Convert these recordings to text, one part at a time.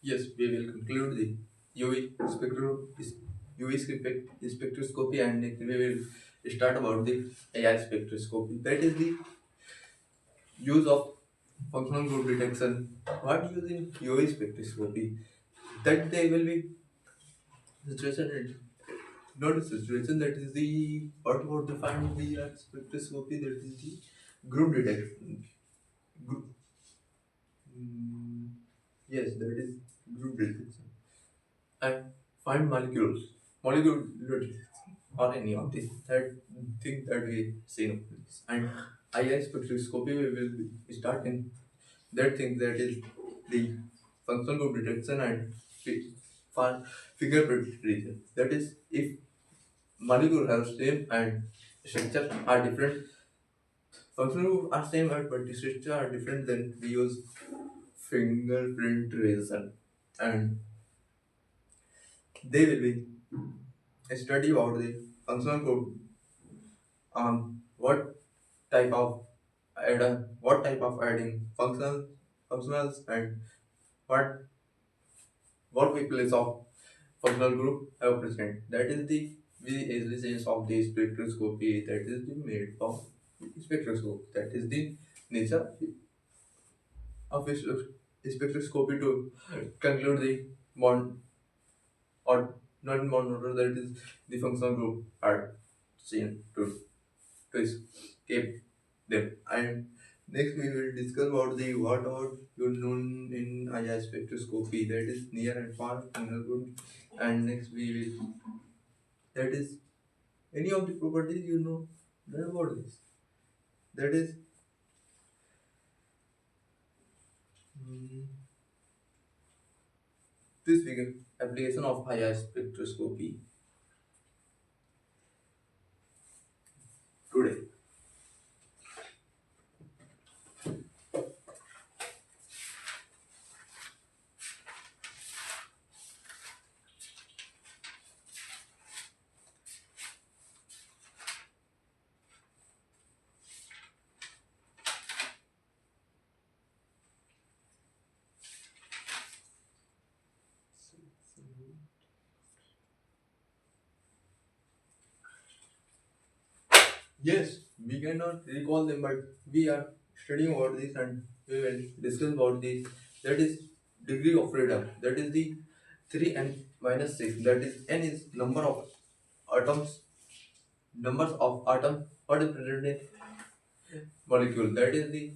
Yes, we will conclude the UV spectroscopy, and next we will start about the AI spectroscopy. That is the use of functional group detection. What using UV spectroscopy? That they will be situation, not a situation. That is the what about defined the spectroscopy. That is the group detection. Group, mm, yes, that is group detection. And find molecule or any of these that thing that we see in this. And AI spectroscopy we will start in that thing that is the functional group detection and for fingerprint region. That is if molecule have same and structure are different, functional group are same but the structure are different, then we use fingerprint region, and they will be a study about the functional group on what type of adding functionals and what people is of functional group have present. That is the essence of the spectroscopy. That is the made of spectroscope. That is the nature of spectroscopy to conclude the bond or not bond order. That is the functional group are seen to escape them. And next we will discuss about the what about you known in IR spectroscopy, that is near and far functional group. And next we will that is any of the properties learn about this. That is mm, this big application of IR spectroscopy today. Yes, we cannot recall them, but we are studying about this and we will discuss about this. That is degree of freedom. That is the 3n minus 6. That is n is atoms, numbers of atoms what is present in molecule. That is the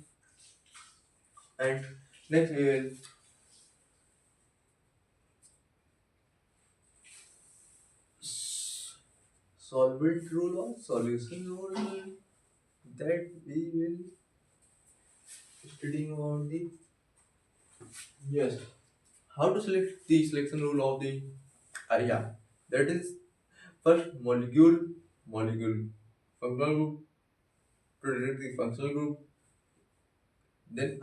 and next we will solvent rule or solution rule, that we will studying about the yes how to select the selection rule of the area. That is first molecule functional group to detect the functional group, then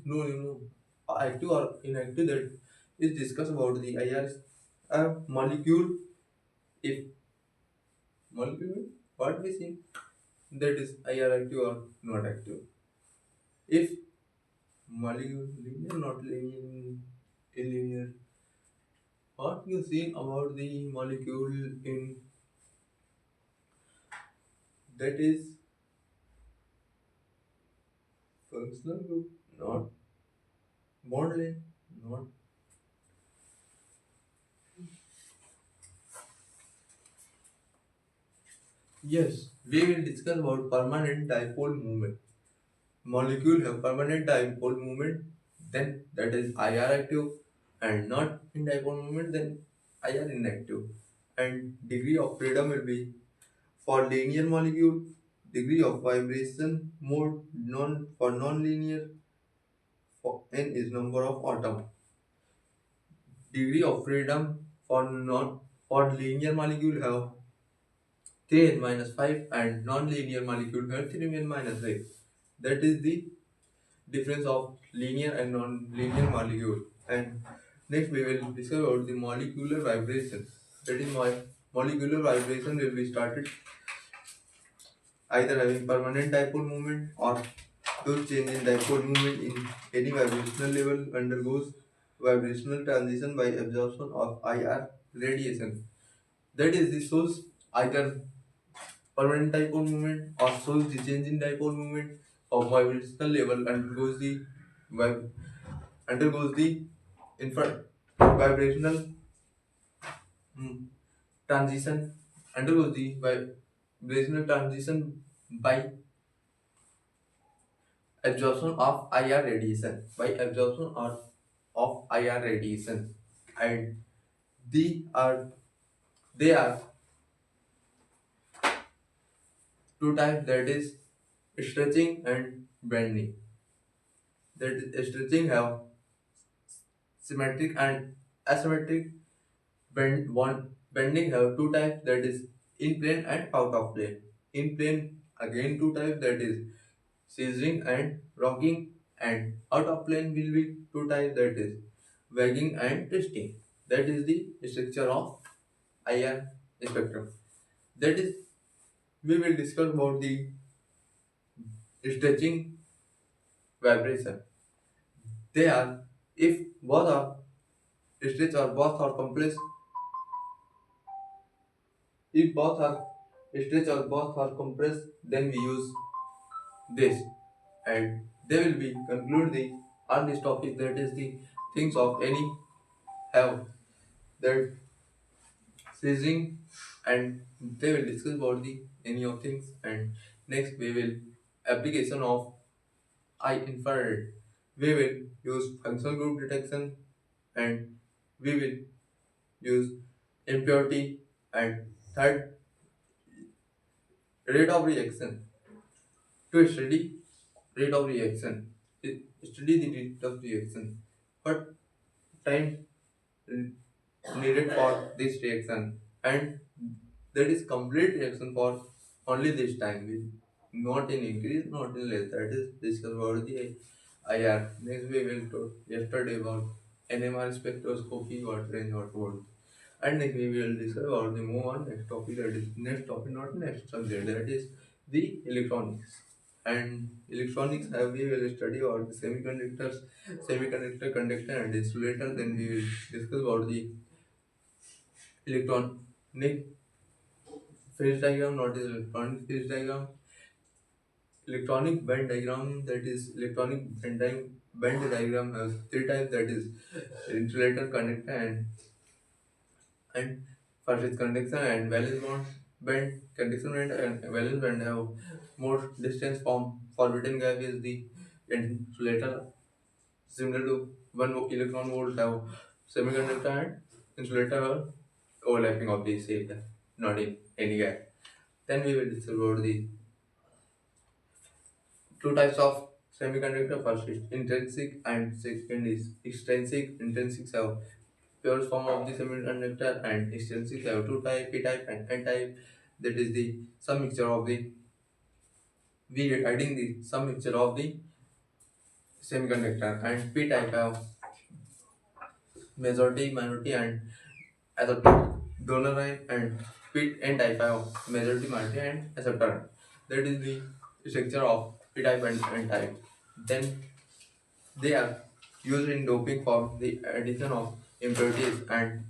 no active or inactive, that is discuss about the IR molecule. If molecule what we see, that is IR active or not active. If molecule linear not linear, illinear, what you see about the molecule in that is functional group, not bond length, not. Yes, we will discuss about permanent dipole moment. Molecule have permanent dipole moment, then that is IR active, and not in dipole moment, then IR inactive. And degree of freedom will be for linear molecule, degree of vibration mode non-linear, for n is number of atom. Degree of freedom for non for linear molecule have 3n minus 5 and non-linear molecule have 3n minus 8. That is the difference of linear and non-linear molecule. And next we will discuss about the molecular vibration. That is why molecular vibration will be started either having permanent dipole moment or those change in dipole moment in any vibrational level undergoes vibrational transition by absorption of IR radiation. That is the shows either permanent dipole moment or shows the change in dipole moment of vibrational level vib- undergoes the vibrational mm, transition undergoes the vibrational transition by absorption of IR radiation of IR radiation, and they are they are two types, that is stretching and bending. That is stretching have symmetric and asymmetric. Bending have two types, that is in plane and out of plane. In plane again two types, that is scissoring and rocking, and out of plane will be two types, that is wagging and twisting. That is the structure of IR spectrum. That is, we will discuss about the stretching vibration. They are, if both are stretched or both are compressed, if both are stretched or both are compressed, then we use this, and they will be conclude the on this topic, that is the things of any have that ceasing, and they will discuss about the any of things, and next we will application of I infrared. We will use functional group detection, and we will use impurity, and third, rate of reaction. To study rate of reaction, study the rate of reaction. What time needed for this reaction, and that is complete reaction for only this time, will not in increase, not in less. That is discussed about the IR. Next we will talk yesterday about NMR spectroscopy, what range, what volt. And next we will discuss about the move on next topic, that is next topic, not next subject, that is the electronics. And electronics have we will study about the semiconductor, conductor and insulator. Then we will discuss about the electronic phase diagram, not is electronic phase diagram. Electronic band diagram, that is electronic band diagram has three types, that is insulator, conductor, and first is conduction and valence bond. Band conduction band and valence band have more distance from forbidden gap is the insulator, similar to 1 electron volt have semiconductor and insulator are overlapping of this area, not in any gap. Then we will discuss about the two types of semiconductor. First is intrinsic and second is extrinsic. Intrinsic have pure form of the semiconductor, and extrinsic have two type, p type and n type. That is the some mixture of the, we are adding the some mixture of the semiconductor, and p type have majority, minority and acceptor donor line, and p n type have majority, minority and acceptor. That is the structure of p type and n type. Then they are used in doping for the addition of impurities, and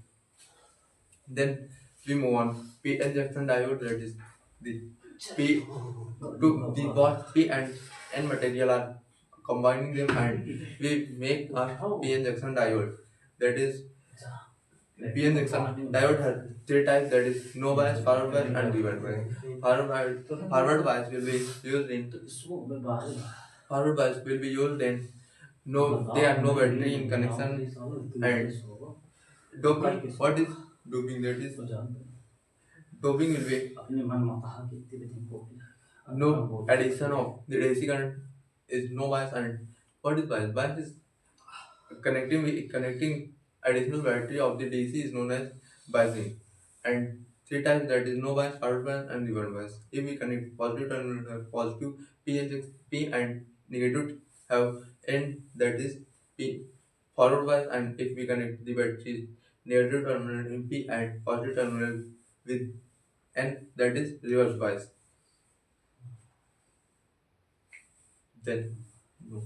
then we move on. P-N junction diode, that is the P to the both P and N material are combining them, and we make a P-N junction diode. That is P-N junction diode has three types, that is no bias, forward bias and reverse bias. Forward bias will be used in forward bias will be used in no, they are no battery in connection, and doping. What is doping? That is doping will be no addition of the DC current is no bias, and what is bias? Bias is connecting additional battery of the DC is known as biasing, and three times, that is no bias, forward bias and reverse bias. If we connect positive terminal have positive P and P, and negative have N, that is P forward bias, and if we connect the battery negative terminal in P and positive terminal with N, that is reverse bias. Then no.